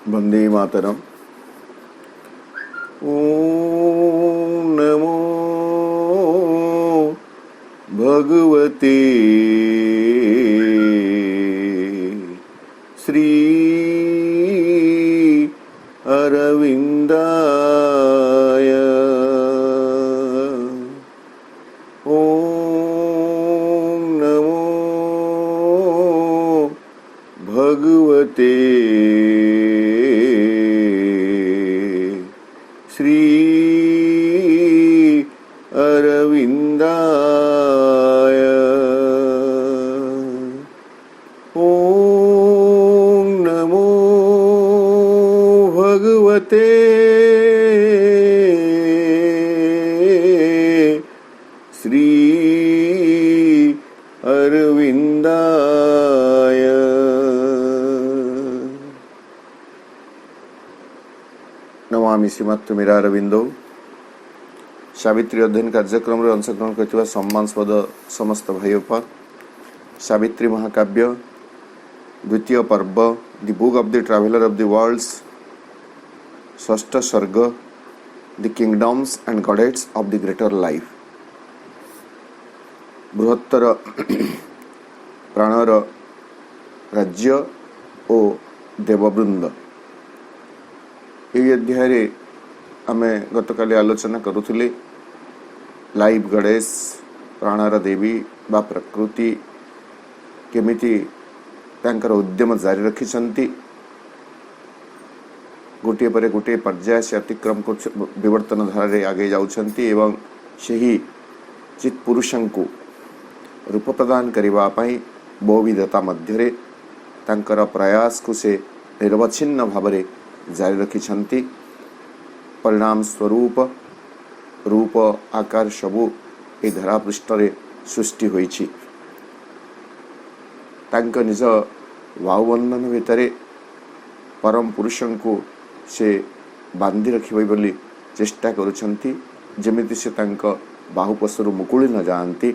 वंदे मातरम। ओम नमो भगवते श्री अरविंदाय। ओम नमो भगवते श्री अरविंदाय। ओम नमो भगवते श्री अरविंदाय। नमामि श्रीमत्तुमीरा अरविंदो। सावित्री अध्ययन कार्यक्रम रे अंशग्रहण करथिबा सम्मानस्पद समस्त भाई पर सावित्री महाकाव्य द्वितीय पर्व the book of the traveller of the worlds षष्ठ सर्ग the kingdoms and godheads of the greater life. बृहत्तर प्राणर राज्य ओ देववृंद। यही अध्याय आम गतकाली आलोचना करुले लाइफ गणेश प्राणर देवी बा प्रकृति केमिति तांकर उद्यम जारी रखिछंती। गोटे पर गोटे पर्याय से अतिक्रम कर विवर्तन धारा रे आगे जाउछंती एवं सही चित पुरुषंकु रूप प्रदान करिबा पई बहुविधता मध्यरे तांकर प्रयास को से निर्वच्छिन्न भावरे जारी रखिछंती। परिणाम स्वरूप रूप आकार सबु ए धरा पृष्ठ रे सृष्टि होईछि। तांक निज वायुबंधन भितर परम पुरुषं को से बांधि रखिबे बोली चेष्टा करुछंती, जेमिति से तांक बाहुपसरु मुकुली न जाती।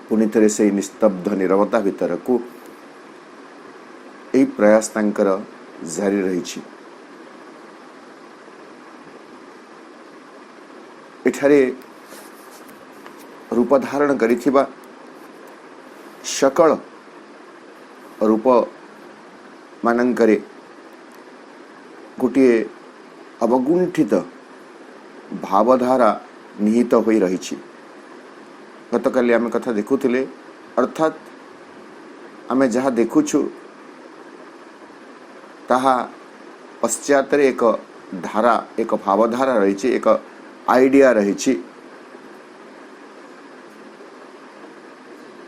पुनि थरे से निस्तब्ध निरवता भितर को ए प्रयास तांकर जारी रहिछि। एठारे रूप धारण करिथिबा सकल रूप मानंकरे गोटे अवगुंठित भावधारा निहित होई रहिछि। गतकाली आमे कथा देखुथिले, अर्थात आमे जहा देखुछु ताहा पश्चात एक धारा एक भावधारा रहिछि, एक आइडिया रहिछि।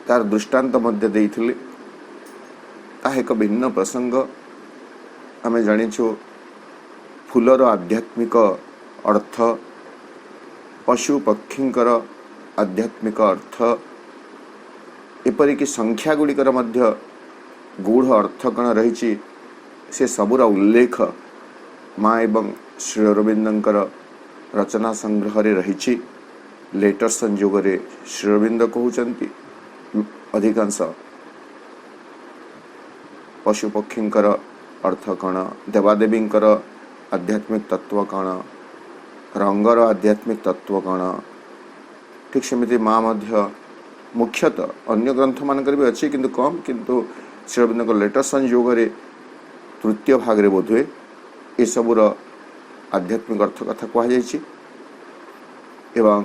तार दृष्टांत मध्य देइथिले। ताहा एक भिन्न प्रसंग। आमे जानिछु फूलर आध्यात्मिक अर्थ, पशु पक्षींकर आध्यात्मिक अर्थ, एपरिक संख्या गुड़िकर मध्य गूढ़ अर्थ कण रही से सबुरा उल्लेख माँ एवं श्री अरविंदंकर रचना संग्रह रे रही। लेटर संयोग रे श्री अरविंद कहउचंती अधिकांश पशु पक्षींकर अर्थ कण, देवादेवींकर आध्यात्मिक तत्व कण, रंगर आध्यात्मिक तत्व कण। ठीक सेमिति माँ मध्य मुख्यतः अन्य ग्रंथ मानकर भी अच्छी किंतु कम, किंतु श्री अरविंद लेटर संयोग रे तृतीय भाग रे बोधुए ए सबुर आध्यात्मिक अर्थ कथा कह जाइछि। एवं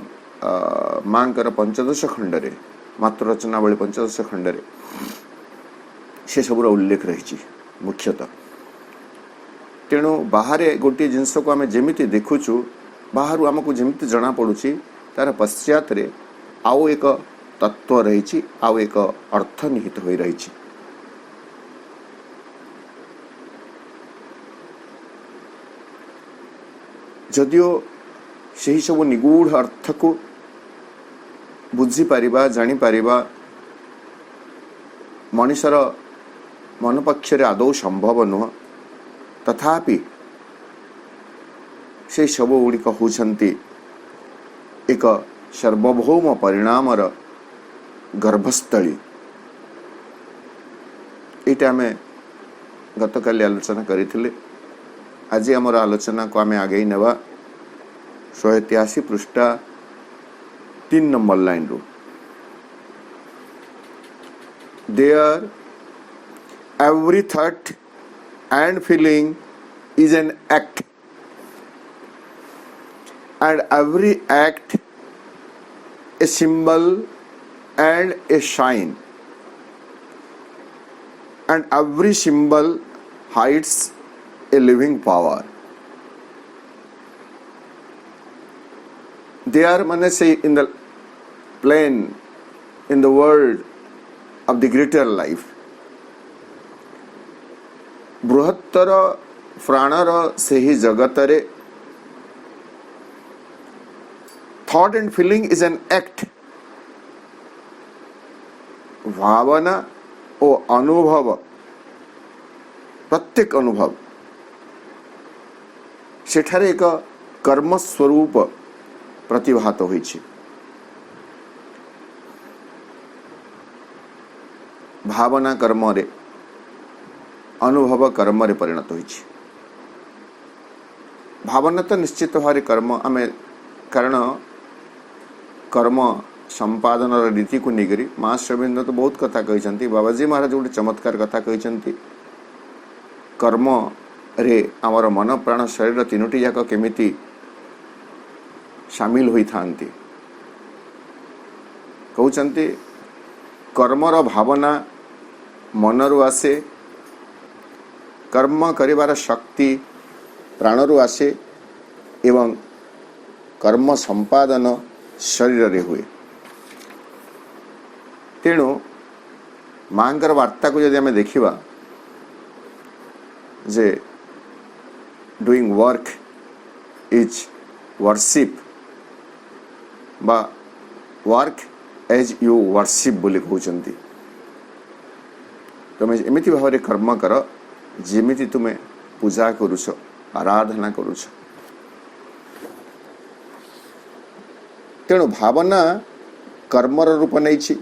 मांकर पंचदश खंड रे मात्र रचनावली पंचदश खंड रे से सबुर उल्लेख रही मुख्यतः। तेणु बाहर गोटे जिनस को आम जेमिति देखुचु, बाहर आमको जेमिति जना पड़ुछि, तार पश्चात रे आउ एक तत्व रही, आउ एक अर्थ निहित होई रही। जदियो सही सब निगूढ़ अर्थ को बुझी पारिबा जानी पारिबा मनुष्यर मन पक्षरे आदौ संभव नुह, तथापि से सब गुड़िक होउछंती एक सर्वभौम परिणामर गर्भस्थली। यहाँ आम गतकाली आलोचना करथिले। आज आमर आलोचना को आम आगे नेवा 183 पृष्ठा 3 नंबर लाइन रू there every thought and feeling is an act and every act a symbol and a sign and every symbol hides a living power. They are mane say in the plane in the world of the greater life. बृहत्तर प्राणर से ही जगत रे thought and feeling is an act भावना ओ अनुभव प्रत्येक अनुभव सेठारे एक कर्म स्वरूप प्रतिभात होइछि भावना कर्म रे अनुभव कर्म रे परिणत होइछि भावना तो निश्चित भाव कर्म आम कारण कर्म संपादन रीति को लेकर माँ श्रविंद्र तो बहुत कथा कहते बाबाजी महाराज गोटे चमत्कार कथा कहते कर्म रे आमर मन प्राण शरीर तीनोटी जाक केमिति सामिल होई थांती कहते कर्मर भावना मनरु आसे कर्म करिवार शक्ति प्राणरु आसे एवं कर्म संपादन शरीर रे हुए तेणु मांकर वार्ता को यदि हमें देखिबा जे डूइंग वर्क इज वर्शिप बा वर्क एज यू वर्शिप बोली कहउचंती तुम एमिति भाव कर्म कर जेमिति तुमे पूजा करुछ आराधना करुछ तेणु भावना कर्मर रूप नहीं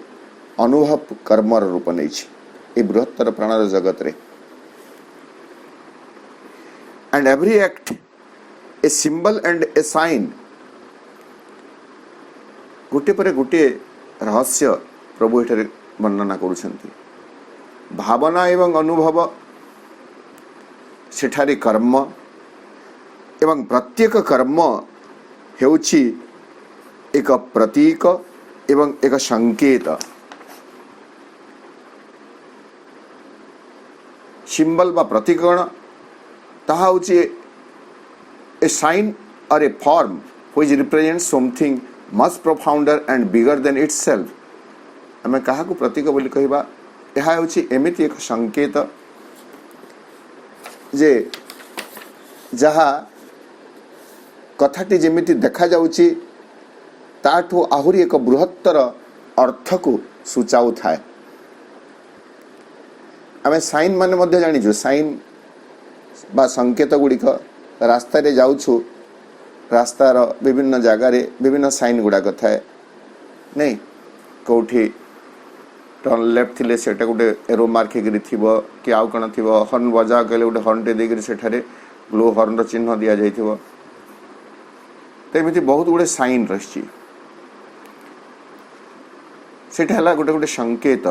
अनुभव कर्मर रूप नहीं बृहत्तर प्राणर जगत रे and every act a symbol and a sign गोटे पर गोटे रहस्य प्रभु एठारे वर्णना करुछंती भावना एवं अनुभव सेठारे कर्म एवं प्रत्येक कर्म हेउछि एक प्रतीक एवं एक संकेत सिंबल बा प्रतीकगण ताहा होछि a sign or a form which represents something much profounder and bigger than itself आमे कहा को प्रतीक बोली कहबा एहा होछि एमिति एक संकेत जे जहा कथाटी जेमिति देखा जाउछि ताठू आहुरी एक बृहत्तर अर्थ को सूचाउ थाए आमे साइन माने मध्य जानिछु साइन बा संकेत गुड़िक रास्ता रे जाउछु रास्तार विभिन्न जगह रे विभिन्न साइन गुड़ाक थाए नहीं कौठी टर्न लेफ्ट थिले सेटा गोटे एरो मार्क हेकरी थिबो कि आउ कण थिबो हॉर्न बजा कहले गोटे हॉर्न टे देकरी सेठारे ब्लू हॉर्न रो चिन्ह दिया जाइथिबो तेमिति बहुत गुड़े साइन रही सेटा हला गोटे गोटे संकेत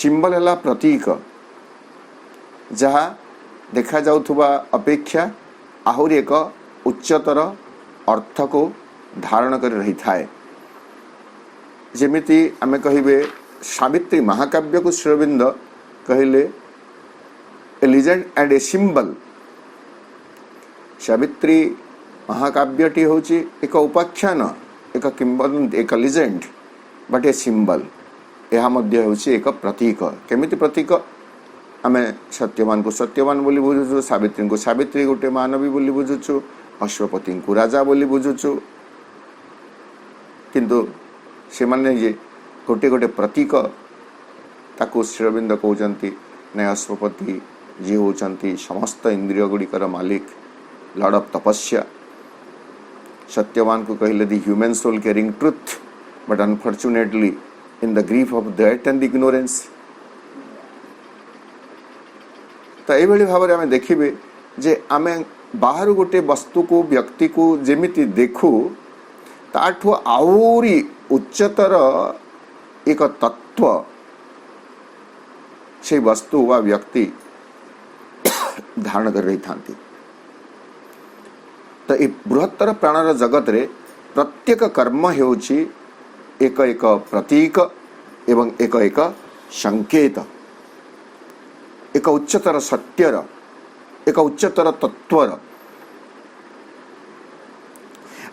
सिंबल हला प्रतीक जहा देखा जाउथुबा अपेक्षा आहुरी एक उच्चतर अर्थ को धारण कर रही थाए जेमिति आमे कहिबे सावित्री महाकाव्य को श्रीअरविंद कहले a legend and a symbol Savitri महाकाव्यटी होची एक उपाख्यान एक किंवदंती एक लीजेंड बट ए सिंबल यह मध्य होची एक प्रतीक केमिति प्रतीक आमे सत्यवान को सत्यवान बोली बुझुछु सावित्री को सावित्री गोटे मानवी बोली बुझुछु अश्वपति को राजा बोली बुझुछु किंतु से माने जे गोटे गोटे प्रतीक ताको श्रीअरविंद कहउचंती ने अश्वपति जी होचंती समस्त इंद्रिय गुड़िकर मालिक लॉर्ड ऑफ तपस्या सत्यवान को कहले the human soul carrying truth but unfortunately in the grief of death and ignorance तो यही भाव आम देखिए जे आम बाहर गोटे वस्तु को व्यक्ति को जेमिति देखू ताठू आउरी उच्चतर एक तत्व से वस्तु वा व्यक्ति धारण कर रही था। तो ये बृहत्तर प्राणर जगत रे प्रत्येक कर्म हेउछि एक एक प्रतीक एवं एक एक संकेत, एक उच्चतर सत्यर, एक उच्चतर तत्वर।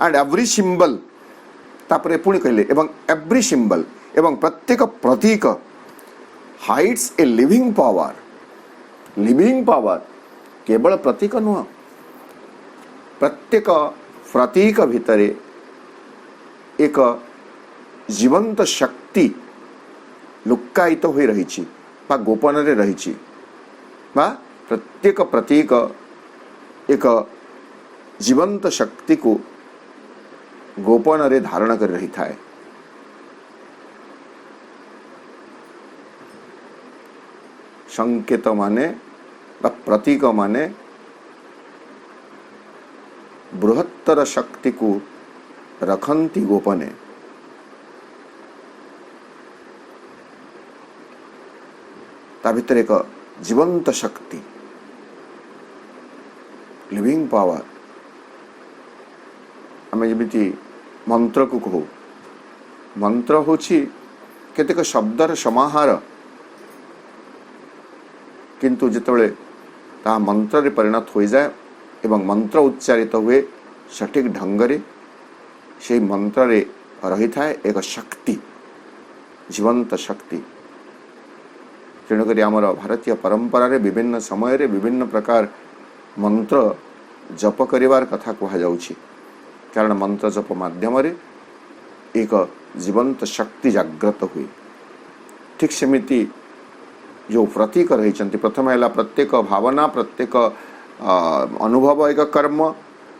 एंड एवरी सिंबल तापरे पुणी कहले एवं एवरी सिंबल एवं प्रत्येक प्रतीक hides a living power. Living power केवल प्रतीक नुह, प्रत्येक प्रतीक भितरे एक जीवंत शक्ति लुक्कायित हो रही बा गोपन रे रही बा प्रत्येक प्रतीक एक जीवंत शक्ति को गोपन रे धारण कर रही था। संकेत माने बा प्रतीक माने बृहत्तर शक्ति को रखंती गोपने। ता भितर एक जीवंत शक्ति, लिविंग पावर। आम जमी मंत्र को कहू, मंत्र होछि केतेक शब्दर समाहार, किंतु जितेबाला ता मंत्र रे परिणत हो जाए एवं मंत्र उच्चारित हुए सठिक ढंगरे से मंत्र रे रही था एक शक्ति, जीवंत शक्ति। तेणुक आमर भारतीय परंपरा रे विभिन्न समय रे विभिन्न प्रकार मंत्र जप करिवार कथा कहा जाउछि, कारण मंत्र जप माध्यम रे एक जीवंत शक्ति जागृत हुए। ठीक सेमिति जो प्रतीक रही, प्रथम है प्रत्येक भावना, प्रत्येक अनुभव एक कर्म,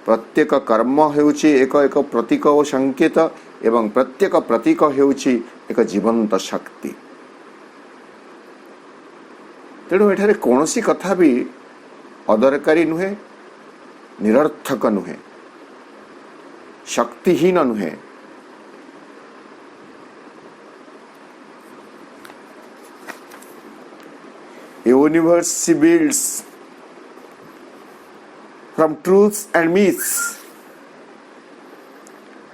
प्रत्येक कर्म हेउछि एक एक प्रतीक और संकेत एवं प्रत्येक प्रतीक हेउछि एक जीवंत शक्ति। तेणु एठारे कौनसी कथा भी अदरकारी नुहे, निरर्थक नुहे, शक्तिहीन नुहे। A universe she builds from truths and myths,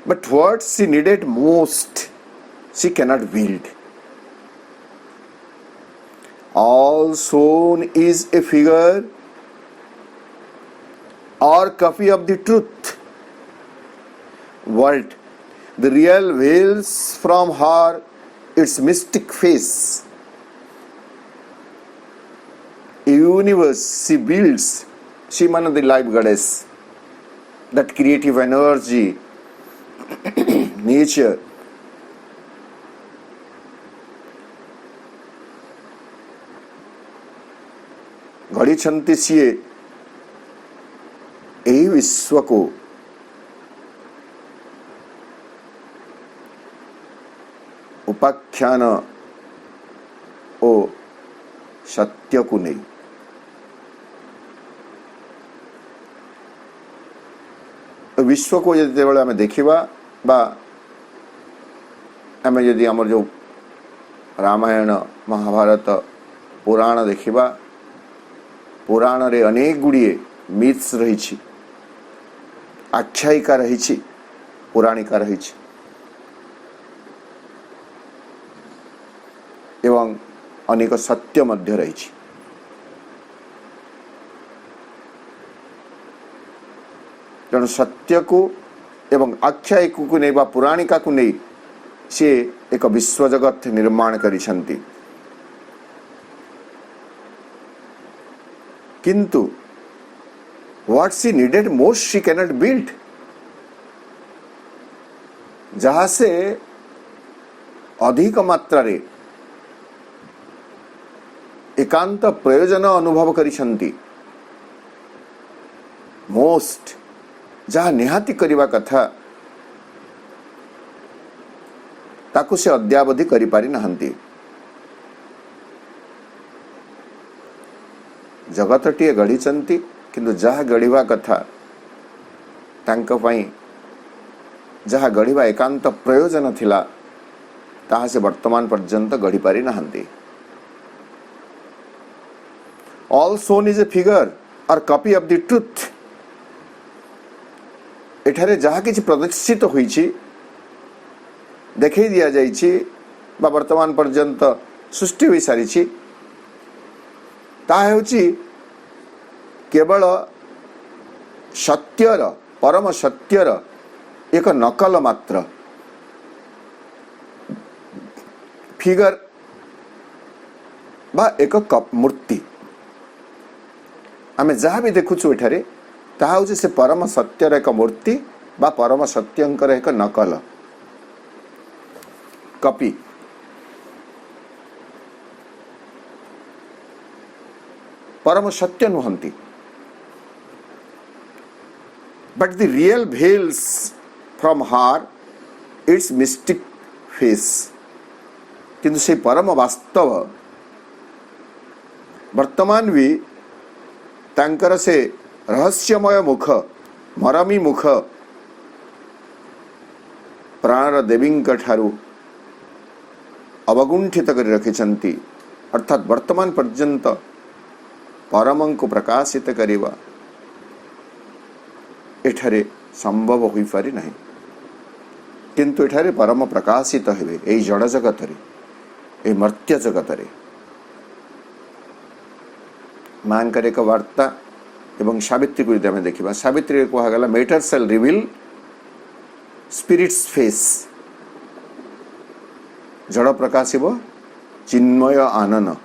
but what she needed most she cannot build. All shown is a figure or copy of the truth. What the real veils from her its mystic face. A universe she builds, she means the life goddess, that creative energy, nature. गढ़ी छंती सीए यही विश्व को उपाख्यान ओ सत्य को नहीं। विश्व को जब आम देखा बा आम जदि आमर जो रामायण महाभारत पुराण देखा, पुराण रे अनेक गुड़िए मिथ्स रही, आख्यायिका रही, पुराणिका रही एवं अनेक सत्य मध्य रही। तेणु सत्य को एवं आख्यायिक को नहीं बा पुराणिका को नहीं से एक विश्व जगत निर्माण करिसंती। किंतु what she needed most she cannot build. जहां से अधिक मात्रा रे एकांत प्रयोजन अनुभव करिसंती, मोस्ट जहाँ निहाती करिवा कथा ताकु से अद्यावधि करि पारि नहंती। जगतटीए गढ़ी किंतु जहाँ गढ़ा कथा जहाँ गढ़ा एकांत प्रयोजन थिला ताहा से वर्तमान पर्यंत गढ़ी पारि नाहंती। All sound is a figure or copy of the truth. एठारे जहाँ किछि प्रदर्शित होईछि देखै दिया जाइछि बा वर्तमान पर्यंत सृष्टि होई सारिछि ताहा हेउछि केवल सत्यर परम सत्यर एक नकल मात्र, फिगर बा एक मूर्ति। आमे जहाँ भी देखुछु एठारे ताहा होछि से परम सत्यर एक मूर्ति बा परम सत्यंकर एक नकल कॉपी। परम सत्य नुहंती, but the real Wells from हार इट्स मिस्टिक फेस। किंतु से परम वास्तव वर्तमान भी तांकर से रहस्यमय मुख मरमी मुख प्राणर देवी ठारू अवगुंठित कर रखिछंती। अर्थात वर्तमान पर्यंत परम को प्रकाशित करिवा एठारे संभव होई पारि नहीं, किंतु एठारे परम प्रकाशित हेबे एई जड़ जगत रे, एई मर्त्य जगत रे। मांकर एक वार्ता एवं सावित्री को यदि देखा, सावित्री को कहगला matter shall reveal spirit's face. जड़ प्रकाशिब चिन्मय आनन।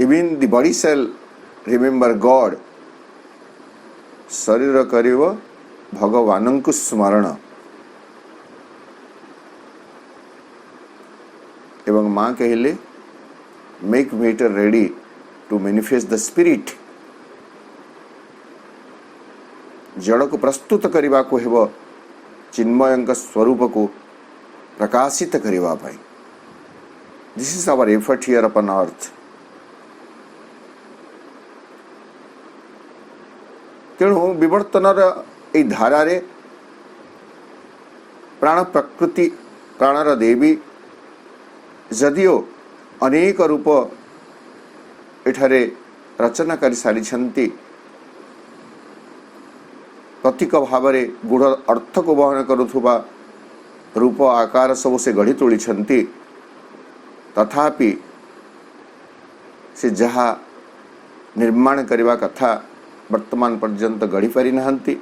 Even the body shall remember God. शरीर करिव भगवान को स्मरण। एवं माँ कहले make matter ready to manifest the spirit. जड़ को प्रस्तुत करने को हेब चिन्मय स्वरूप को प्रकाशित करने पाई। This is our effort here upon earth. तेणु विवर्तनर ए धारारे प्राण प्रकृति प्राणर देवी जदिओ अनेक रूप एठारे रचना कर सारी प्रतीक भाव गूढ़ अर्थ को बहन करुवा रूप आकार सब से गढ़ी तोली, तथापि से जहा निर्माण करने कथा वर्तमान पर्यंत गढ़ी पारि नाहंती।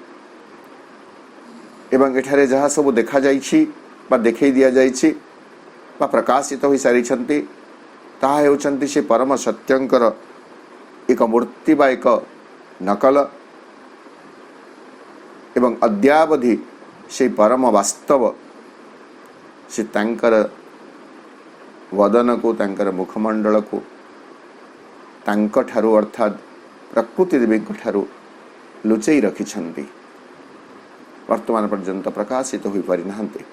एवं एठारे जहा सब देखा जाइछि बा देखै दिया जाइछि बा प्रकाशित होई सारिछंती ताहा हेउछंती से परम सत्यंकर एक मूर्ति बा एक नकल। एवं अद्यावधि से परम वास्तव से तांकर वदन को तांकर मुखमंडल को तांक ठारू अर्थात प्रकृति देवी ठारू लुचई रखिछंती, वर्तमान पर्यंत प्रकाशित होई पारि नाहंती।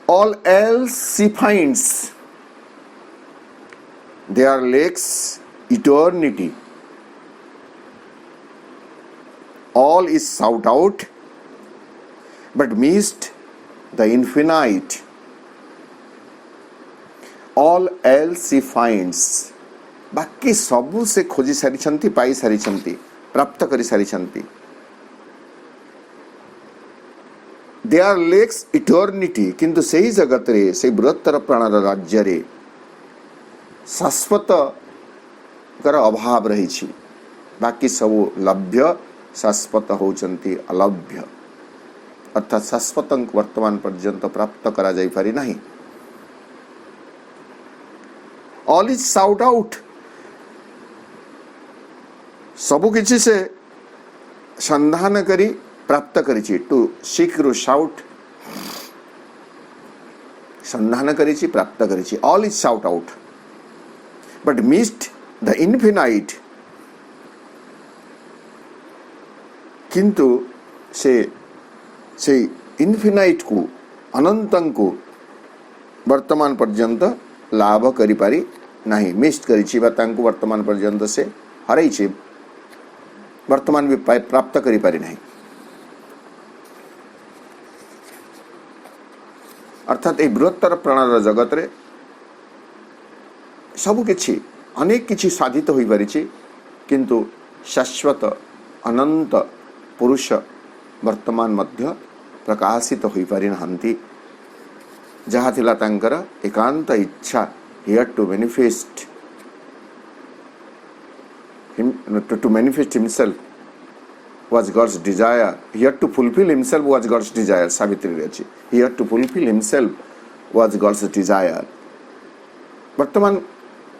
All else she finds, there lacks eternity. All is sought out, but missed the infinite. All else she finds, बाकी सबू से खोजी सारी पाई सारी प्राप्त करी सारी। देयर लेक्स इटर्निटी, किंतु सही जगत रे से बृहत्तर प्राणर राज्य रे शाश्वत कर अभाव रही। बाकी सब लभ्य शाश्वत होचंती अलभ्य, अर्थात शाश्वत वर्तमान पर्यंत प्राप्त करा जाई पारि नहीं। ऑल इज साउट आउट, सबु किछि से संधान करी प्राप्त करिछि। टू सीक रु शाउट, संधान करिछि प्राप्त करिछि। All is sought out but missed the infinite, किंतु से इनफिनाइट को अनंतं को वर्तमान पर्यंत लाभ करि पारि नाही, मिस करिछि बा तांको वर्तमान पर्यंत से हराइछि, वर्तमान भी प्राप्त करि पारि नाही। अर्थात ए बृहत्तर प्राणर जगत रे सबु किछि अनेक किछि साधित होई पारिछि, किंतु शाश्वत अनंत पुरुष वर्तमान मध्य प्रकाशित होई पारि नहंती, जहा थिला तांकर एकांत इच्छा here to manifest to manifest himself was God's desire. Here to fulfill himself was God's desire. Savitri Rachi. Here to fulfill himself was God's desire. वर्तमान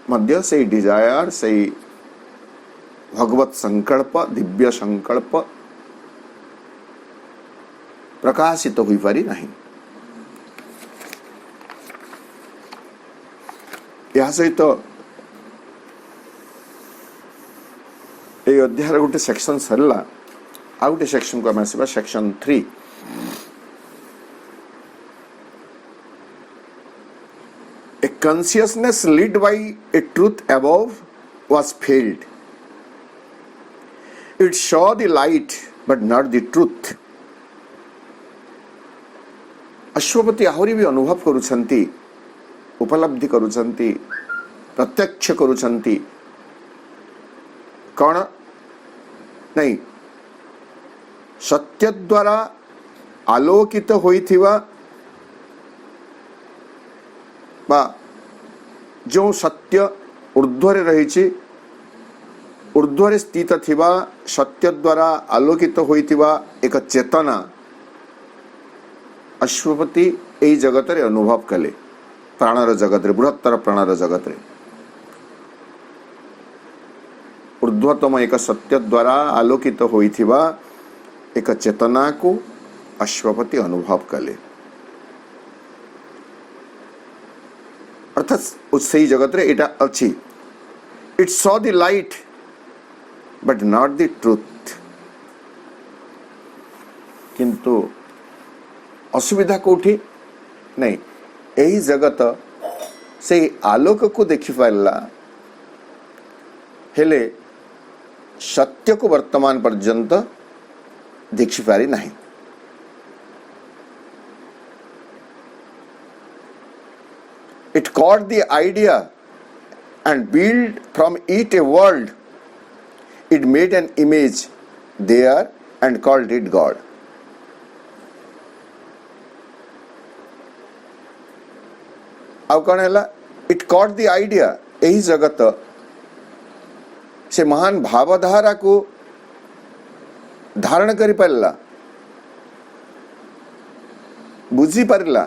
मध्य से डिजायर से भगवत संकल्प, दिव्य संकल्प प्रकाशित तो हुई पारि नहीं। यह सहित ये अध्याय गोटे सेक्शन सरला, आ गोटे सेक्शन को आम आसवा section 3। A consciousness led by a truth above was failed. It saw the light but not the truth. Ashwapati आहुरी भी अनुभव करुछंती, उपलब्धि करुछंती, प्रत्यक्ष करुछंती कौन नहीं, सत्य द्वारा आलोकित होइथिवा बा जो सत्य ऊर्ध्वरे रहिछि, ऊर्ध्वरे स्थित थिवा सत्य द्वारा आलोकित होइथिवा एक चेतना अश्वपति एई जगत रे अनुभव कले, प्राणर जगत रे, बृहत्तर प्राणर जगत रे ऊर्ध्वतम एक सत्य द्वारा आलोकित होइथिवा एक चेतना को अश्वपति अनुभव कले। अर्थात उस सही जगत रे एटा अछि। It saw the light but not the truth. किंतु असुविधा कोठी नहीं, यही जगत से आलोक को देखि पारला, हेले सत्य को वर्तमान पर्यंत देखि पारि नहीं। It caught the idea and built from it a world. It made an image there and called it God. अब कौन है? It caught the idea, यही जगत से महान भावधारा को धारण करि पारला, बुझी पारला,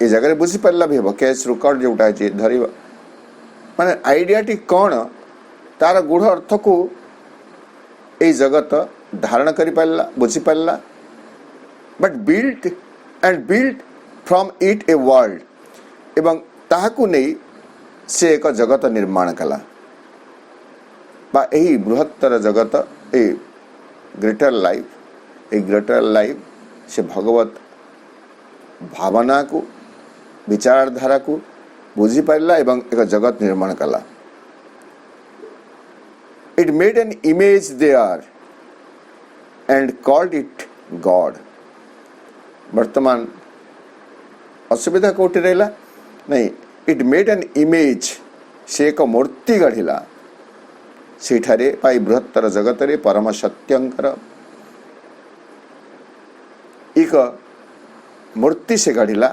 ये जगह बुझी पारला भी हम कैश रेकॉर्ड जोटा है धरिबा माने आइडिया टी कौन तार गुढ़ अर्थ को ये जगत धारण करि पारला, बुझी पारला, but built from it a world, एवं ताहाकु नहीं से एक जगत निर्माण कला बा यही बृहत्तर जगत ए ग्रेटर लाइफ से भगवत भावना को, विचारधारा को बुझी पारला एवं एक जगत निर्माण कला। It made an image there and called it God. वर्तमान असुविधा कोटि रहला नहीं, इट मेड एन इमेज से एक मूर्ति गढ़िला, सेठारे पाई बृहत्तर जगत रे परम सत्यंकर एक मूर्ति से गढ़िला,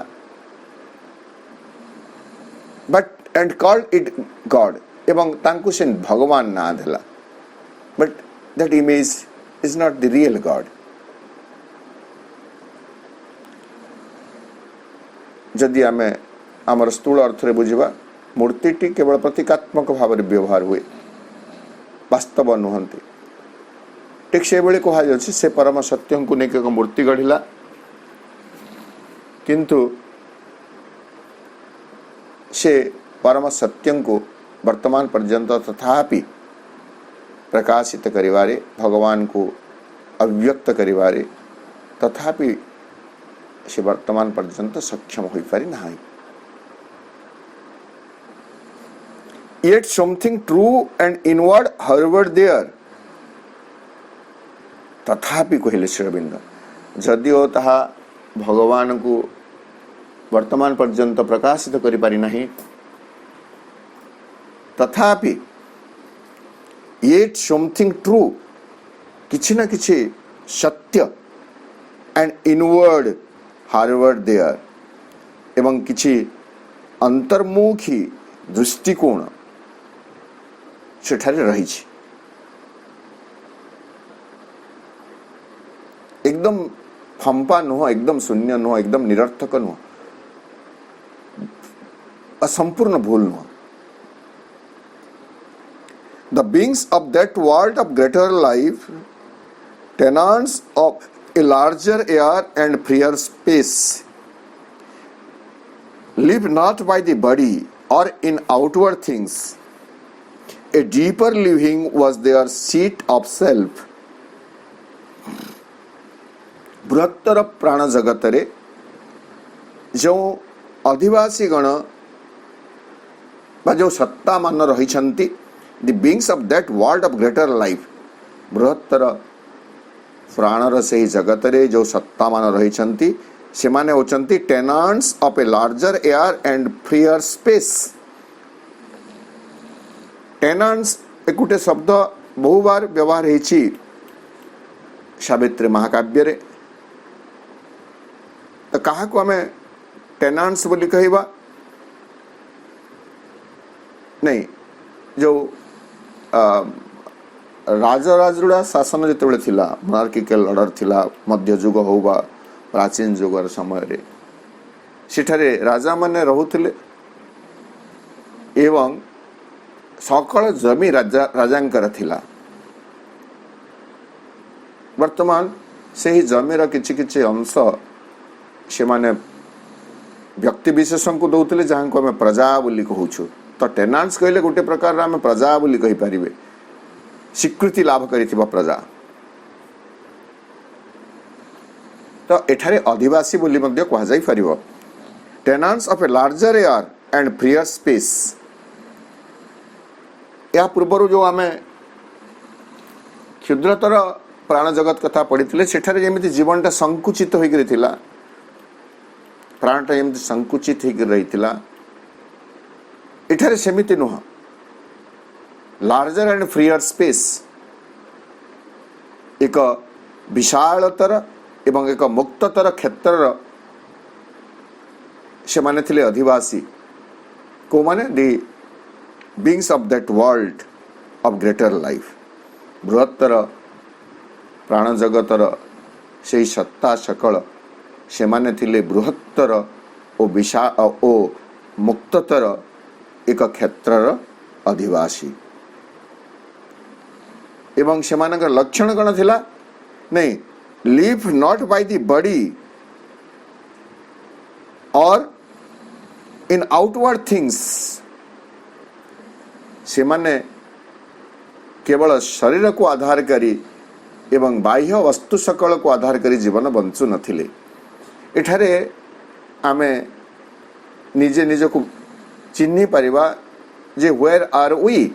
but and called it God, एवं तांकु से भगवान ना देला, but that image is not the real God. जदि आमे आमर स्थूल अर्थ रे बुझिबा, मूर्तिटी केवल प्रतीकात्मक भाव में व्यवहार हुए, वास्तव नुहंती। ठीक से बेले कहा जाछि से परम सत्यं को नेक एक मूर्ति गढ़िला, किंतु से परम सत्यं को वर्तमान पर्यंत तथापि प्रकाशित करिवारे, भगवान को अव्यक्त करिवारे तथापि से वर्तमान पर्यंत सक्षम हो पारि ना। Yet something true and inward hovered there. तथापि कहले श्री अरविंद जदिओ ताहा भगवान को वर्तमान पर्यंत प्रकाशित करि पारि नाही, तथापि yet something true किछि ना किछि सत्य and inward hovered there एवं किछि अंतर्मुखी दृष्टिकोण सेठारे रही छी। एकदम फंपा नुह, एकदम शून्य नुह, एकदम निरर्थक नुह, असंपूर्ण भूल नुह। The beings of that world of greater life, tenants of a larger air and freer space, live not by the body or in outward things. A deeper living was their seat of self. बृहत्तर प्राण जगत रे जो अधिवासी गण बा जो सत्ता मान रही छंती, the beings of that world of greater life, बृहत्तर प्राणर से जगत रे जो सत्ता मान रही छंती से माने होचंती tenants of a larger air and freer space. Tenants एक गोटे शब्द बहु बार व्यवहार होइछि सावित्री महाकाव्य रे। तो कहा को हमें टेनेंट्स बोली कहबा नहीं, जो राजराजुड़ा शासन जिते थिला, मोनार्किकल ऑर्डर थिला, मध्य युग हो बा प्राचीन युगर समय रे सेठारे राजा माने रहुथिले एवं सकल जमी राजांकर थिला। वर्तमान से ही जमीर किछि किछि अंश से माने व्यक्ति विशेष को दौले जहाँ को आम प्रजा बोली कहूँ। तो टेनेंट्स कहले गोटे प्रकार आम प्रजा बोली कहि परिबे, स्वीकृति लाभ करिथिबा प्रजा। तो एठारे अधिवासी बोली मध्य कहा जाई परिबो। Tenants of a larger air and freer space. या पूर्व जो आम क्षुद्रतर प्राण जगत कथा पढ़ी सेठारे जेमिति जीवनटा संकुचित होइकरि थिला, प्राणटा जेमिति संकुचित होइकरि रहिथिला, एठारे सेमिति नुह। लार्जर एंड फ्रीयर स्पेस एक विशालतर एवं एक मुक्ततर क्षेत्र से माने थिले अधिवासी को माने the beings of that world of greater life. बृहत्तर प्राण जगतर से सत्ता सकल से माने थिले बृहत्तर ओ विशाल ओ मुक्ततर एक क्षेत्रर अधिवासी। एवं से मानकर लक्षण कौन थिला नहीं, live not by the body और इन आउटवर्ड थिंग्स। से माने केवल शरीर को आधार करी एवं बाह्य वस्तु सकल को आधार करी जीवन बंचु नथिले। एठारे आमे निजे निज को चिन्हि परिबा जे वेयर आर वी,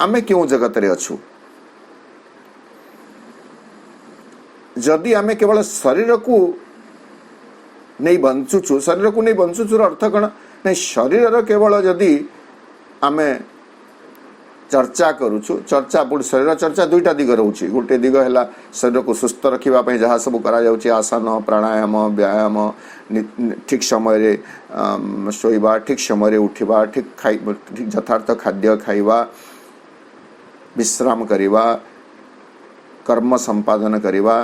आमे क्यों जगत रे अछु। जदि आमे केवल शरीर को नहीं बंचुछु, शरीर को नहीं बंचुछु अर्थ कौन नहीं, शरीर केवल जदि आमे चर्चा करूछु, चर्चा पुणी शरीर चर्चा दुईटा दिग रोचे। गोटे दिग है शरीर को सुस्थ रखापी जहाँ सब कर आसन प्राणायाम व्यायाम, ठीक समय शोवा, ठीक समय उठा, ठीक यथार्थ खाद्य खाइबा, विश्राम करवा, कर्म संपादन करवा,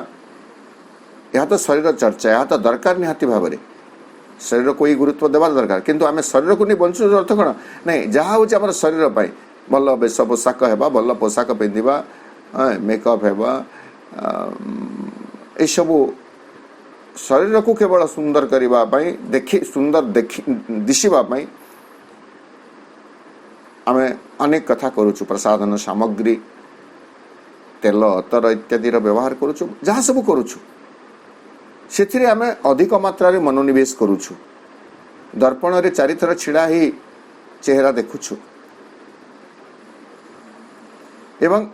यह तो शरीर चर्चा, यह तो दरकार निहाती भाव में शरीर को ही गुरुत्व देवा दरकार। किंतु आम शरीर को नहीं बंचु अर्थ कौन नहीं, जहाँ हूँ आम शरीर पर भल वेश पोशाक है, भल पोशाक पिंधा, मेकअप है, यू शरीर को केवल सुंदर करने देखी सुंदर देखी दिशवाई आम अनेक कथा करुचु। प्रसाधन सामग्री, तेल अतर इत्यादि व्यवहार करुचु, जहाँ सब करुचु से आम अधिक मात्रा मनोनिवेश करुछु। दर्पण रे चारिथर छिड़ा ही चेहरा देखुछु एवं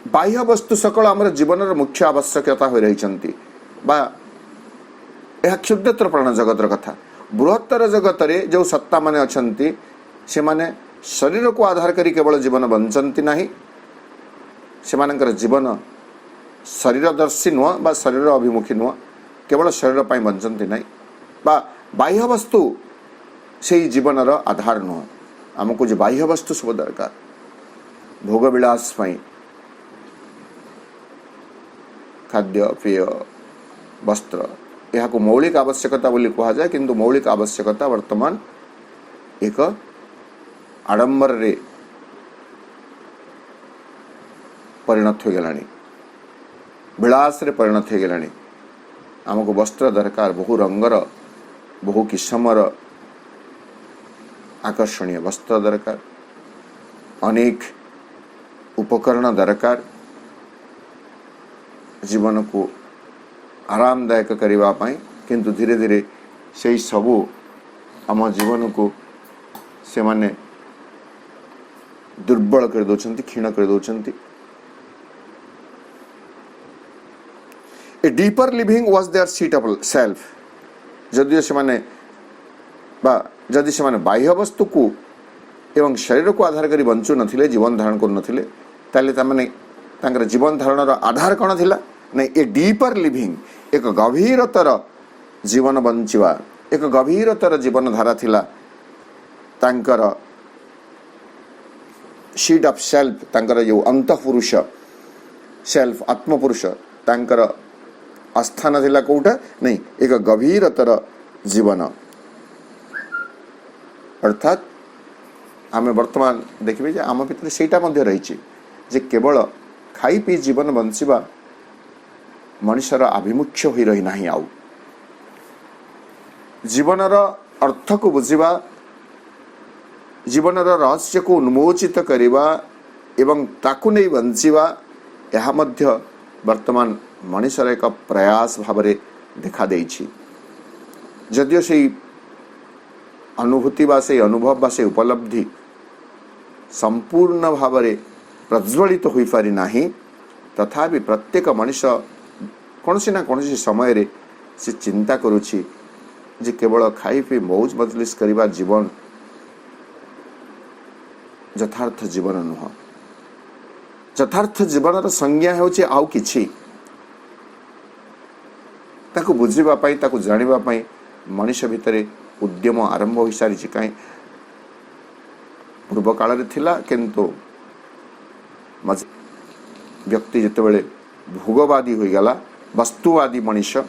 बाह्य वस्तु सकल आम जीवन मुख्य आवश्यकता हो रही बा यह क्षुद्रतर प्राण जगत कथा। बृहत्तर जगत रे जो सत्ता माने अछंती से माने शरीर को आधार करी केवल जीवन बंचंती नहीं, से मानकर जीवन शरीरदर्शी नुह बा शरीर अभिमुखी नुह, केवल शरीर पाई बंचंती नहीं बा बाह्य वस्तु से जीवन आधार नुह। आमको जो बाह्य वस्तु सब दरकार भोग विलास पाई खाद्य पेय वस्त्र यह को मौलिक आवश्यकता बोली कहा जाए, किंतु मौलिक आवश्यकता वर्तमान एक आडंबर रे परिणत हो गलानी, विलास रे परिणत हो गलानी। आमको वस्त्र दरकार, बहु रंगर बहु किस्मर आकर्षणीय वस्त्र दरकार, अनेक उपकरण दरकार जीवन को आरामदायक करने पाई, किंतु धीरे धीरे से सबू आम जीवन को से माने दुर्बल कर दौरान, क्षीण कर दौरान। A deeper living was their seat of self. जदियो से माने बा जदि से माने बाह्य वस्तु को एवं शरीर को आधार करी बंचु नथिले, जीवन धारण कर नथिले, ताले ता माने तांकर जीवन धारण रो आधार कोन थिला नहीं, ए डीपर लिविंग एक गभीरतर जीवन बंचिवा, एक गभीरतर जीवन धारा थिला तांकर सीट ऑफ सेल्फ, तांकर जो अंतःपुरुष सेल्फ आत्मपुरुष तांकर आस्थान थिला कोटा नहीं, एक गभीरतर जीवन। अर्थात आम वर्तमान देखिए जे आम भितर सेटा मध्य रही जे केवल खाई पी जीवन बंचिबा मनुष्यर आभिमुख्य हो रही नहीं, आउ जीवनर अर्थ को बुझिबा, जीवनर रहस्य को उन्मोचित करिबा एवं ताकु नहीं बंचिबा यह मध्य वर्तमान मनुष्यर एक प्रयास भाव देखा देइछि। जदियो से अनुभूति बा से अनुभव बा से उपलब्धि संपूर्ण भाव प्रज्वलित हो पारि नाही, तथापि प्रत्येक मनुष्य कौन ना कौन समय रे से चिंता करुछि जे केवल खाई पी मौज मजलिस करिबा जीवन यथार्थ जीवन नुह। यथार्थ जीवन संज्ञा होछि आउ किछि, ताकु बुझिबा पाई ताकु जानिबा पाई मनुष्य भितरे उद्यम आरंभ हो सारी कहीं पूर्व काल थिला, किंतु व्यक्ति जितेबले भोगवादी हो गला, वस्तुवादी मनुष्य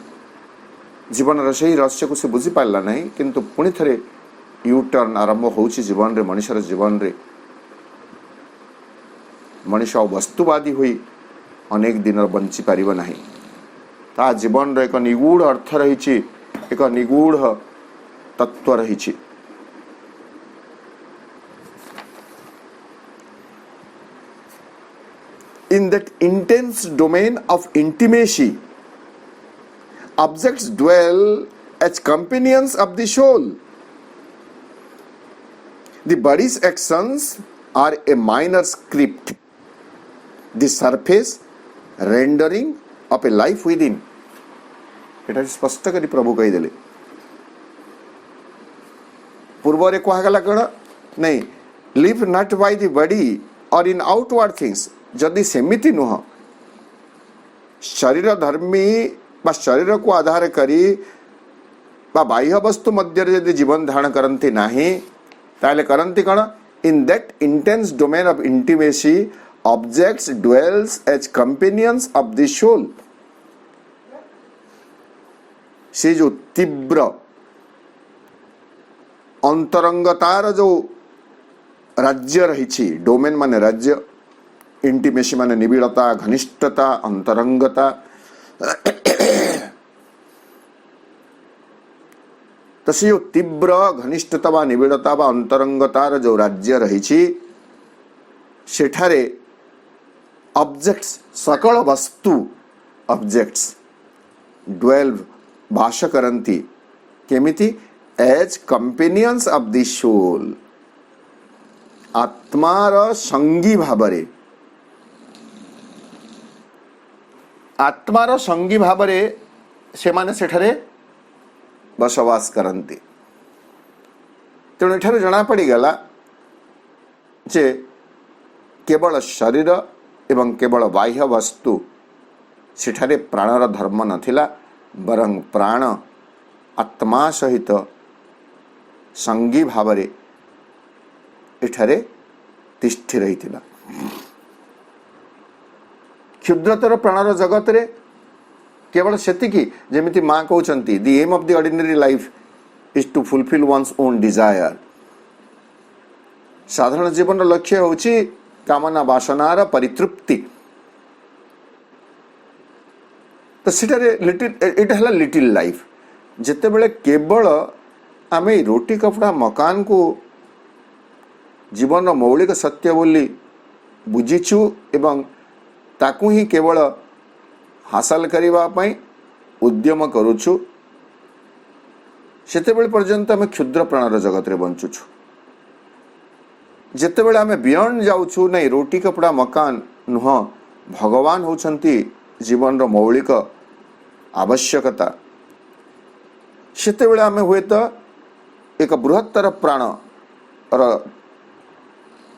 जीवन रही रहस्य को से बुझी पारा नहीं, किंतु पुणी थे यू टर्न आरंभ होउछि जीवन रे, मनुष्यर जीवन रे मनुष्य वस्तुवादी हुई अनेक दिन बंची पारिब नहीं। ता जीवन रे एक निगूढ़ अर्थ रही, एक निगूढ़ तत्व रही। In that intense domain of intimacy, objects dwell as companions of the soul. The body's actions are a minor script, the surface rendering of a life within. एटा स्पष्ट करी प्रभु कहीदेले। पूर्व रे कहगला कण नहीं, live not by the body और इन outward things. जदि सेमिति नुह, शरीर धर्मी बा शरीर को आधार करी बा बाह्य वस्तु मध्य यदि जीवन धारण करती नहीं, ताले करती कण, in that intense domain of intimacy objects dwells as companions of the soul. से जो तीव्र अंतरंगतार जो राज्य रही, डोमेन माने राज्य, इंटिमेसी माने निबिड़ता, घनिष्ठता, अंतरंगता, तो से जो तीव्र घनिष्ठता वा निबिड़ता वा अंतरंगतार जो राज्य रही, सेठारे ऑब्जेक्ट्स सकल वस्तु ऑब्जेक्ट्स 12 ବାସ କରନ୍ତି କେମିତି as companions of the soul आत्मार संगी भावरे आत्मार संगी भावरे से माने सेठरे बसवास करती तेणु एठारे जना पड़गला जे केवल शरीर एवं केवल बाह्य वस्तु सेठारे प्राणर धर्म नथिला बरं प्राण आत्मा सहित संगी भावरे एठारे तिष्ठि रहिथिला क्षुद्रतर प्राणर जगत रे केवल सेतिकी जेमिति माँ कहउचंती the aim of the ordinary life is to fulfil one's own desire साधारण जीवन लक्ष्य होची कामना वासनार परितृप्ति तो सेटारे लिटिल इट हला लिटिल लाइफ जेते बेले केवल आमे रोटी कपड़ा मकान को जीवन मौलिक सत्य बोली बुझीचु एवं ताकू ही केवल हासिल करबा पई उद्यम करूछु सेते बेले पर्यंत आमे क्षुद्र प्राणर जगत रे बंचुछु जेते बेले आमे बियॉन्ड जाउछु नहीं रोटी कपड़ा मकान नुह भगवान होचंती जीवन रो मौलिक आवश्यकता सेते बेले आमे हुए तो एक बृहत्तर प्राण और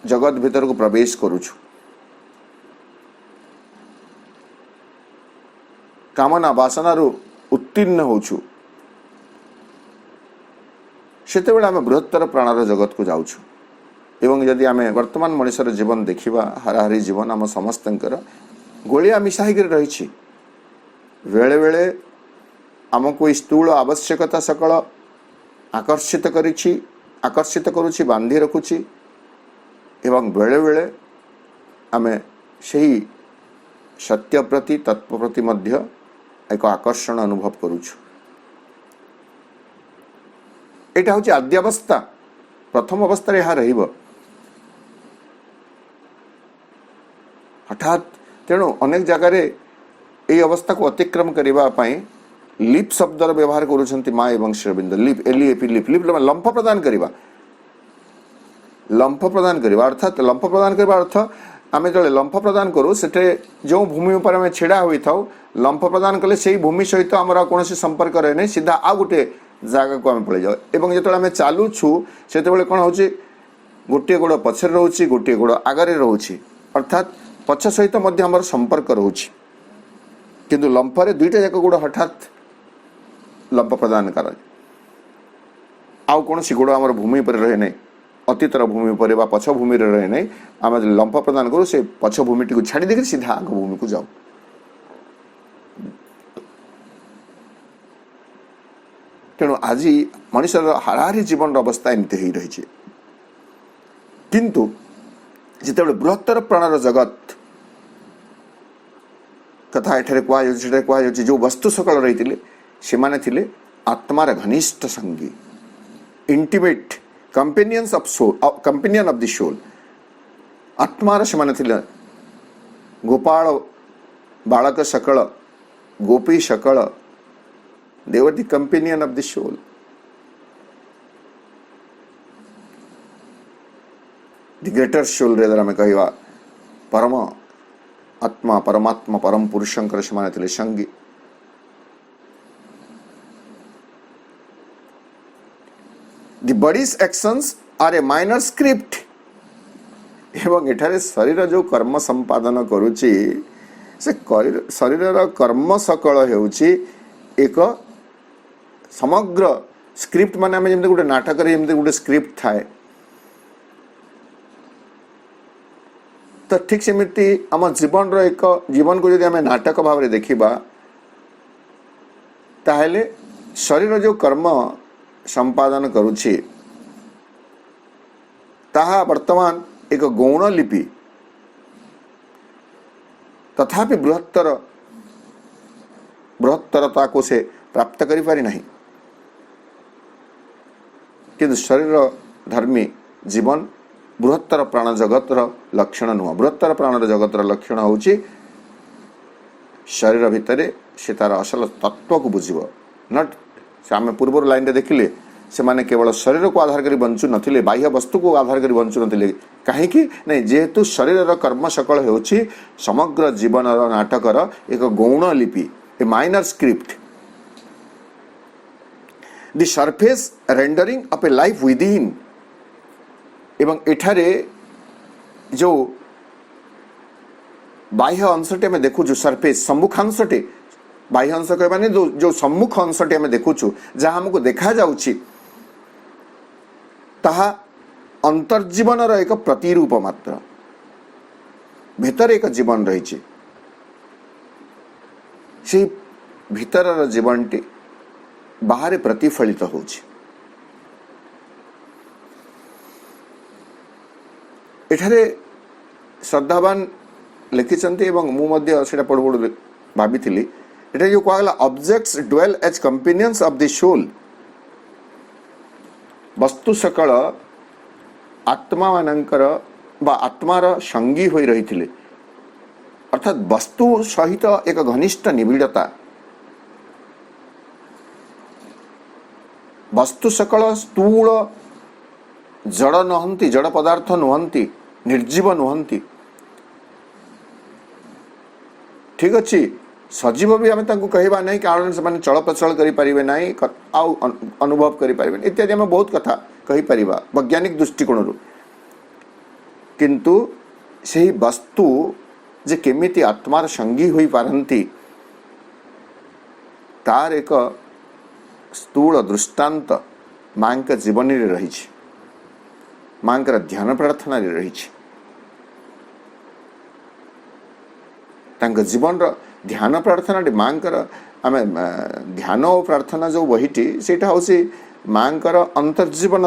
जगत भीतर को प्रवेश करूछु कामना वासना रु उत्तीर्ण होछु सेते बेले आमे बृहत्तर प्राणर जगत को जाउछु एवं यदि आमे वर्तमान मनुष्यर जीवन देखिबा हाराहारी जीवन आम समस्तंकर गोलिया मिसाही कर रही बेले बेले आमको स्थूल आवश्यकता सकल आकर्षित करुछि बांधी रखुछि एवं बेले बेले आमे सही सत्य प्रति तत्व प्रति मध्य एक आकर्षण अनुभव करुछु एटा होछि आद्यावस्था प्रथम अवस्था यहाँ रहिब हठात तेणु अनेक जगार यही अवस्था को अतिक्रम करने लिप शब्दर व्यवहार करुछंती माँ एवं श्रीअरविंद लिप एलिएपी लिप लिप लंफ प्रदान करवा अर्थात लंफ प्रदान करवा अर्थ आम जो लंफ प्रदान करूँ से जो भूमि पर आम छिड़ा होई थाउ लंफ प्रदान कले से भूमि सहित आमर कौन संपर्क रहे नहीं सीधा आ गोटे जगह को आम पलि जाऊ एवं जो आम चलुछु से कौन हो गोटे गोड़ पछे रोचे गोटे गोड़ आगरे रोचे अर्थात पछ सहित आमर संपर्क रोचे किंतु लंफरे दुईटा जाक गोड़ हठात लंफ प्रदान कर आउ कौन गोड़ आमर भूमि पर रहे नहीं अतीतर भूमि पर पछ भूमि रहे नहीं आम लंफ प्रदान करूँ से पछ भूमि टी छाड़ी देकर सीधा आग भूमि को जाऊ तेणु आज मनुष्यर हाराहारी जीवन अवस्था एमती हो रही किंतु जिते बृहत्तर प्राणर जगत कथा एठारे कहुच्छे जो वस्तु सकल रही से माने थिले आत्मार घनिष्ठ संगी intimate companions of soul companion of the soul आत्मार से माने थिले गोपाल बालक सकल गोपी सकल they were the companion of the soul the greater soul rather आम कहवा परम आत्मा परमात्मा परम पुरुषंकर से माने संगी the body's actions are a minor script एवं एठारे शरीर जो कर्म संपादन करुची से शरीर कर्म सकल हेउची एक समग्र स्क्रिप्ट माने आम जमी गोटे नाटक गोटे स्क्रिप्ट थाए तो ठीक सेमती आम जीवन एक जीवन को जब आम नाटक भाव में देखा ताहले शरीर जो कर्म संपादन करुछि ताहा वर्तमान एक गौण लिपि तथापि बृहत्तरता को से प्राप्त करि पारि नहीं किंतु शरीर धर्मी जीवन बृहत्तर प्राण जगतर लक्षण नुह बृहत्तर प्राण जगतर लक्षण होछि शरीर भितरे से तार असल तत्व को बुझ नट आम पूर्व लाइन रे देखिले से माने केवल शरीर को आधार कर बंचु नथिले बाह्य वस्तु को आधार कर बंचु नथिले कहीं नहीं जेहेतु शरीर कर्म सकल होछि समग्र जीवन नाटकर एक गौण लिपि ए minor script the surface rendering of A life with in एवं एठारे जो बाह्य अंशटे आम देखुचु सरफेस सम्मुखांशटे बाह्य अंश कह माने जो सम्मुख अंशटे आम देखुचु जहाँ हमको देखा जाउछि ताहा अंतर्जीवन एक प्रतिरूप मात्र भीतर एक जीवन रही से भीतर जीवनटी बाहर प्रतिफलित होछि एठारे श्रद्धावान लिखिछन्ति एवं मु मध्य सेटा पढ पढ भाबिथिली एटा जो कहला objects dwell as companions of the soul वस्तु सकल आत्मा मानकर बा आत्मार संगी होई रहिथिले अर्थात वस्तु सहित एक घनिष्ठ निबिड़ता वस्तु सकल स्थूल जड़ नुहंती जड़ पदार्थ नुहंती निर्जीव नुहंती ठीक अच्छे सजीव भी आम कहवा नहीं कारण से चल प्रचल करें ना अनुभव करें इत्यादि आम बहुत कथा कहीपर वैज्ञानिक दृष्टिकोण किंतु से वस्तु जे केमिति आत्मार संगी होई पारंती तार एक स्थूल दृष्टांत मां के जीवन रे रही मां के ध्यान प्रार्थना रे रही जीवन ध्यान प्रार्थना मां आम ध्यान और प्रार्थना जो बहीटी से मां अंतर्जीवन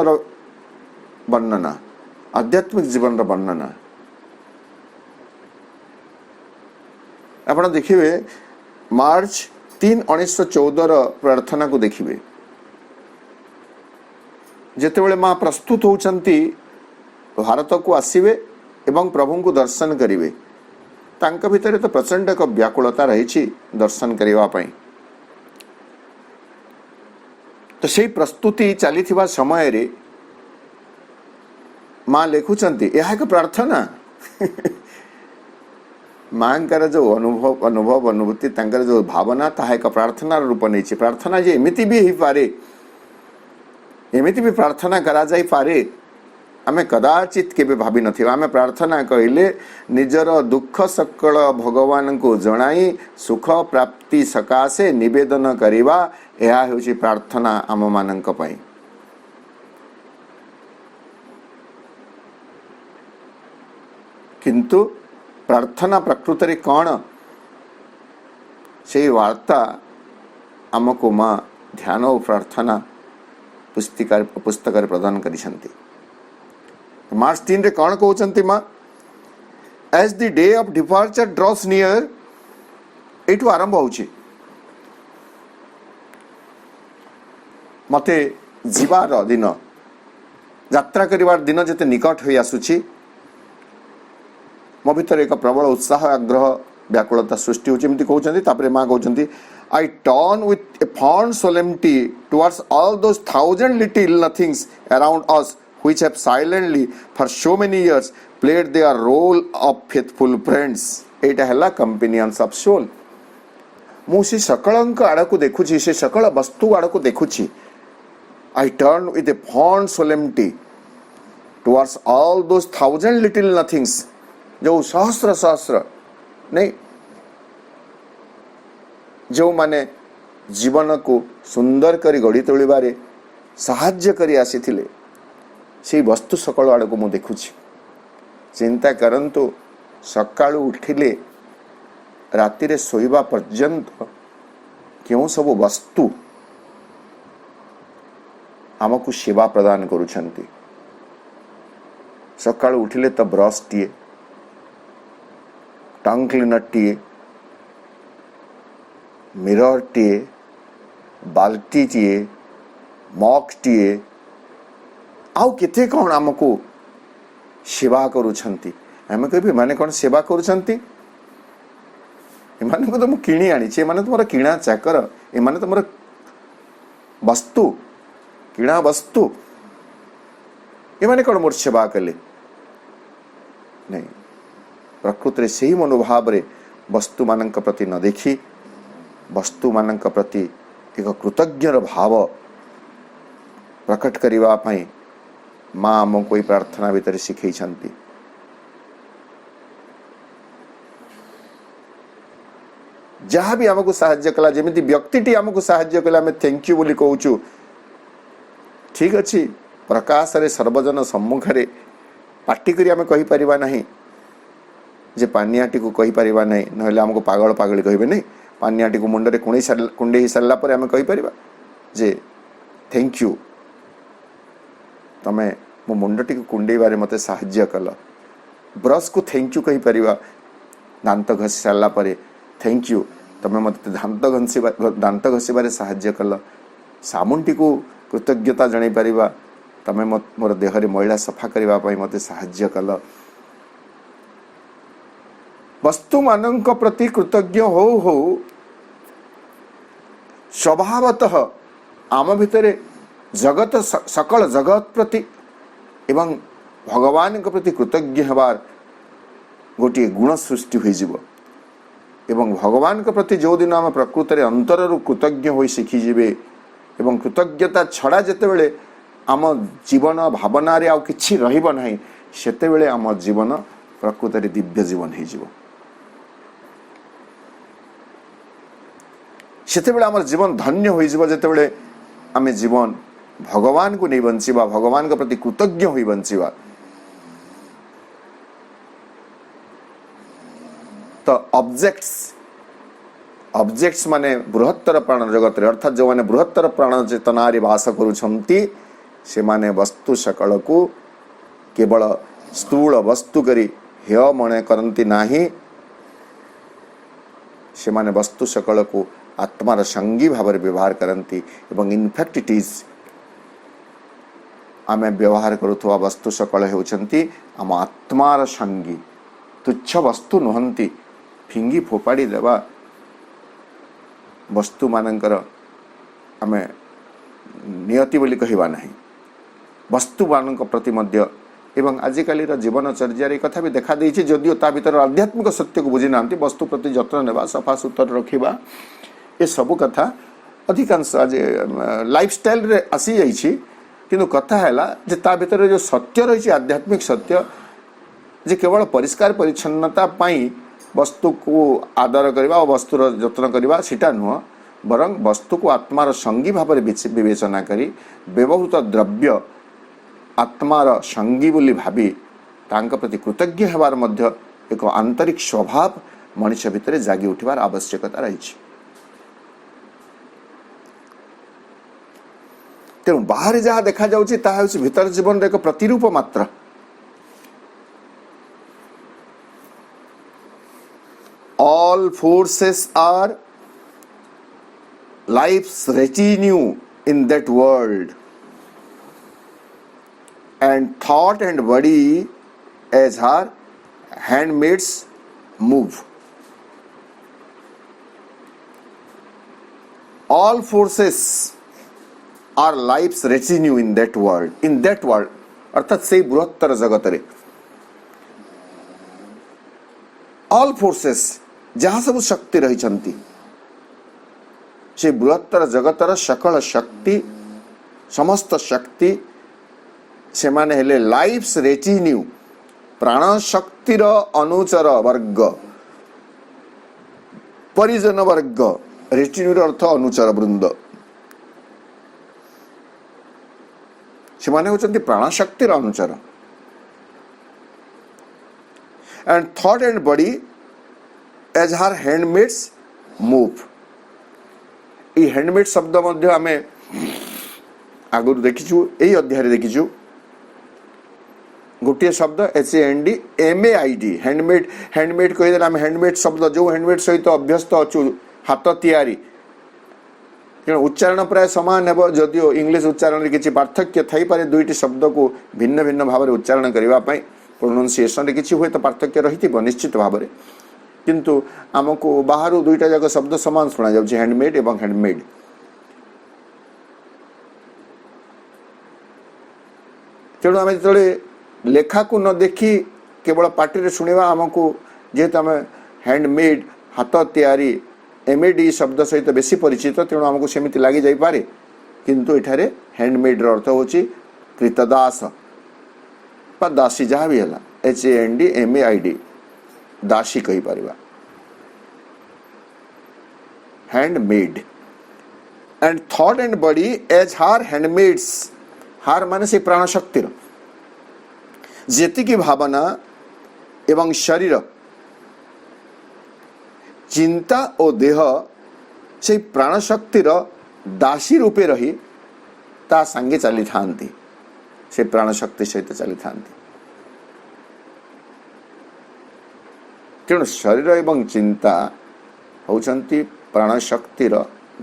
वर्णना आध्यात्मिक जीवन वर्णना आप देखिए मार्च 3, 1914 प्रार्थना को देखिए जेतेबेले मां प्रस्तुत होउचंती भारत को आसीबे एवं प्रभु को दर्शन करिवे तांका भितर तो प्रचंड एक व्याकुलता रही दर्शन करने पाई तो से प्रस्तुति चली समय रे मां लिखुचंती यह एक प्रार्थना मां जो अनुभव अनुभूति जो भावना ता एक प्रार्थना रूप नहीं प्रार्थना जे एमिति भी हो पारे एमिति भी प्रार्थना करा जाई पारे आमे कदाचित केबे भाभी नथिबा आमे प्रार्थना कहिले निजर दुख सकल भगवान को जणाई सुख प्राप्ति सकाशे निवेदन करिवा एहा होछि प्रार्थना आम मानक पई किंतु प्रार्थना प्रकृत रे कौन से वार्ता आमको मां ध्यान और प्रार्थना पुस्तक प्रदान करिसंती मार्च 3 रे कौन कहउचंती मां as the day of departure draws near एटू आरंभ होउची मते जीवार दिन यात्रा करिवार दिन जते निकट होई आसुची मो भीतर एक प्रबल उत्साह आग्रह व्याकुलता सृष्टि होती कहते माँ कहते I turn with a fond solemnity towards all those 1000 little nothings around us which have silently for so many years played their role of faithful friends एटा हला companions of soul मु से सकलंक आड़ को देखुची से सकल वस्तु आड़ को देखुची I turn with a fond solemnity towards all those 1000 little nothings जो सहस्र सहस्र नहीं जो माने जीवन को सुंदर करी गढ़ी तोलिबारे साहाଯ୍य करी आसीथिले से वस्तु सकल आड़ को मु देखुची चिंता करंतु सकाळु उठिले राति रे सोइबा पर्यंत क्यों सब वस्तु आमको सेवा प्रदान करुछंती सकाळु उठिले तो brush TA tongue cleaner TA mirror TA बाल्टी टीए मॉक टीए आउ केते कौन आमको सेवा करुछंती आमे कहबे माने कौन सेवा करुछंती एमान को तो मु किणी आनी एमान तो मोर किणा चाकर एमान तो मोर वस्तु किणा वस्तु एमाने कौन मोर सेवा कले नहीं प्रकृति से ही मनोभाव रे वस्तु मानक प्रति न देखी वस्तु मानक प्रति एक कृतज्ञ भाव प्रकट करने पाई माँ आमको प्रार्थना भितर शिखई जहाँ भी आमको साहाय्य कला जमी व्यक्ति आमको साहाय्य कला आम थैंक यू बोली कहूँ ठीक अच्छे प्रकाश रे सर्वजन सम्मुख रे पार्टी करी आम कहि परिबा नहीं जे पानियाटी को कहि परिबा नहीं नहले हमको पागल पागल कहबे नहीं पानियाटी को मुंडरे कुंडे ही सारला पर आम कहि परिबा जे थैंक यू तमे मो मुंडटी को कुंडेबारे मते साहाय्य कल ब्रश को थैंक यू कहि परिबा दांत घसी सारला पर थैंक यू तमे मते दांत घसीबारे साहाय्य कल सामुंटी को कृतज्ञता जणाई परिबा तमे मोर देह रे मैला सफा करबा पई मते साहाय्य कल वस्तु मानक प्रति कृतज्ञ हो स्वभावतः आम भितर जगत सकल जगत प्रति एवं भगवान के प्रति कृतज्ञ हबार गोटे गुण सृष्टि हो जिवो एवं भगवान के प्रति जो दिन आम प्रकृति अंतर रु कृतज्ञ हो शिखिजे एवं कृतज्ञता छड़ा जेते बेले आम जीवन भावना रे आउ किछि रहिबो नाही सेते बेले आम जीवन प्रकृति रे दिव्य जीवन हो जिवो सेते बेले आम जीवन धन्य हो जिवो जेते बेले आम जीवन भगवान को नहीं बंचिबा भगवान के प्रति कृतज्ञ हो बंचिबा तो ऑब्जेक्ट्स माने बृहत्तर प्राण जगत रे अर्थात जो माने बृहत्तर प्राण चेतना रे वास करूछंती से माने वस्तु सकल को केवल स्थूल वस्तु करी हेय मने करंती नाही से माने वस्तु सकल को आत्मार संगी भाव व्यवहार करती एवं इनफैक्ट इट इज आम व्यवहार करुवा वस्तु सकल होती आम आत्मार संगी तुच्छ वस्तु नुहंती फिंगी फोपाड़ी देवा वस्तु मानकर आम नियति बोली कहवा नहीं वस्तु मान प्रति मध्य एवं आजिकाली जीवनचर्या कथा भी देखा देछि जदियो ता भीतर आध्यात्मिक सत्य को बुझी नांती वस्तु प्रति जत्न नेबा सफा सुतर रखिबा ए सब कथा अधिकांश आज लाइफस्टाइल रे आसी जाइछि किंतु कथा हैला जे ता भीतर जो सत्य रही आध्यात्मिक सत्य जे केवल परिष्कार परिच्छन्नता पाई वस्तु को आदर करबा और वस्तुर जत्न करबा सेटा नुह बरं वस्तु को आत्मार संगी भाव विवेचना करी व्यवहृत द्रव्य आत्मार संगी बोली भावी तांका प्रति कृतज्ञ हेबार मध्य एक आंतरिक स्वभाव मनुष्य भितर जागी उठिबार आवश्यकता रही तेणु बाहर जहाँ देखा जाउछि ताहा होछि भीतर जीवन एक प्रतिरूप मात्र all forces are life's retinue in that world and thought and body as her handmaids move. All forces are life's retinue in that world अर्थात से बृहत्तर जगत रे all forces जहाँ सब शक्ति रही से बृहत्तर जगतर सकल शक्ति समस्त शक्ति से माने हेले लाइफ्स रेटिन्यू प्राण शक्तिर अनुचर वर्ग परिजन वर्ग रेटिन्यूर अर्थ अनुचर वृंद से माने होचंती प्राण शक्तिर अनुचर and thought and body as her handmaids move ये हैंडमेड शब्द मध्य आमे आगुर देखिछु एई अध्याय देखिछु गोटे शब्द HANDMAID हैंडमेड कहि देला आमे हैंडमेड शब्द जो हैंडमेड सहित अभ्यस्त अछु हाथ तैयारी उच्चारण प्राय समान हेब जदियो इंग्लिश उच्चारण रे किछि पार्थक्य थाई पारे दुईटी शब्द को भिन्न भिन्न भाव रे उच्चारण करबा पई प्रोनाउंसिएशन रे किछि होय तो पार्थक्य रहितिबो निश्चित भाव रे किंतु आमको बाहर दुईटा जाक शब्द समान शुणा जाउछि हैंडमेड एवं हैंडमेड। तेणु आम जो लेखा को न देखी केवल पार्टी शुणा आमको जेहेतु आम हैंडमेड हाथ तैयारी एमएडी शब्द सहित बेसी परिचित तेणु आमको सेमती लगी जापे किंतु एठारे हैंडमेड अर्थ होची कृतदास दासी जहाँ भी है HANDMAID दासी कही पारिबा handmaid and thought and body as her handmaids. Her माने से प्राण शक्तिर जेति की भावना एवं शरीर चिंता और देह से प्राण शक्तिर दासी रूपे रही ता संगे चली थांती से प्राण शक्ति सहित चली थांती। तेणु शरीर एवं चिंता होचंती प्राण शक्तिर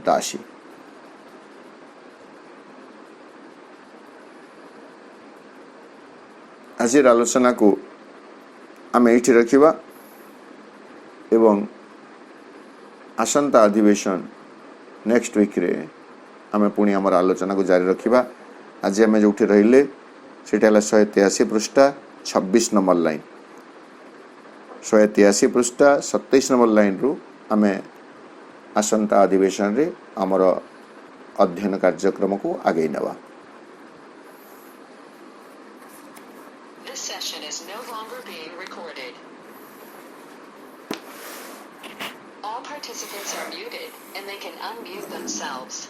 दासी। आज आलोचना को आम ये रखा एवं आसंता अधिवेशन नेक्स्ट वीक रे आम पुणी आम आलोचना को जारी रखा। आज आम जो रहिले सेटा 183 पृष्ठा 26 नंबर लाइन 183 पृष्ठा 27 नंबर लाइन रु आम आसंता अधिवेशन रे आमर अध्ययन कार्यक्रम को आगे नवा। This session is no longer being recorded. All participants are muted and they can unmute themselves.